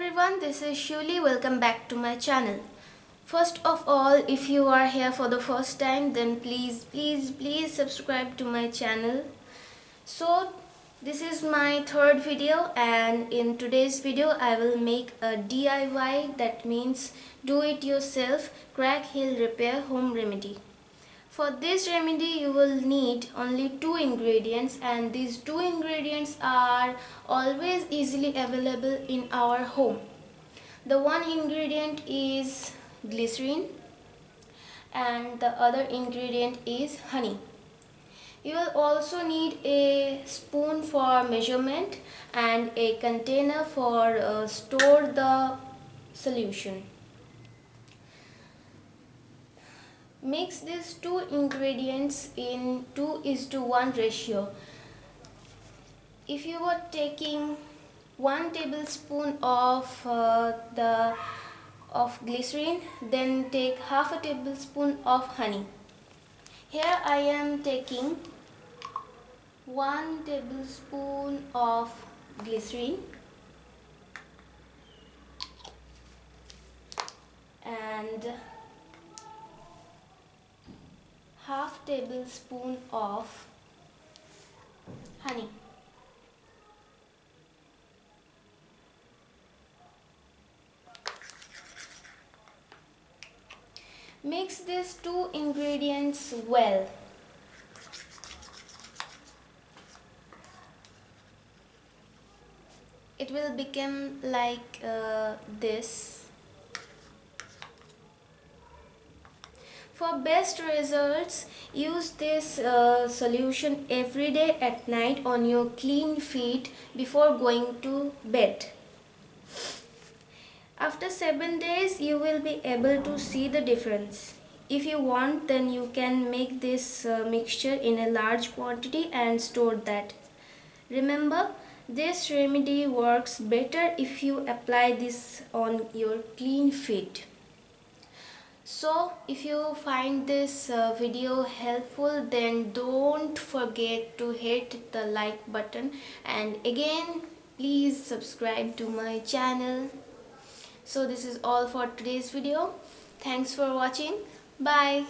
everyone, this is Shuli. Welcome back to my channel. First of all, if you are here for the first time, then please subscribe to my channel. So this is my third video, and in today's video I will make a DIY, that means do it yourself crack heel repair home remedy. For this remedy you will need only two ingredients, and these two ingredients are always easily available in our home. The one ingredient is glycerine and the other ingredient is honey. You will also need a spoon for measurement and a container for store the solution. Mix these two ingredients in 2:1 ratio. If you were taking 1 tablespoon of glycerine, then take half a tablespoon of honey. Here I am taking 1 tablespoon of glycerine and half tablespoon of honey. Mix these two ingredients well. It will become like this. For best results, use this solution every day at night on your clean feet before going to bed. After 7 days, you will be able to see the difference. If you want, then you can make this mixture in a large quantity and store that. Remember, this remedy works better if you apply this on your clean feet. So if you find this video helpful, then don't forget to hit the like button, and again please subscribe to my channel. So this is all for today's video. Thanks for watching. Bye.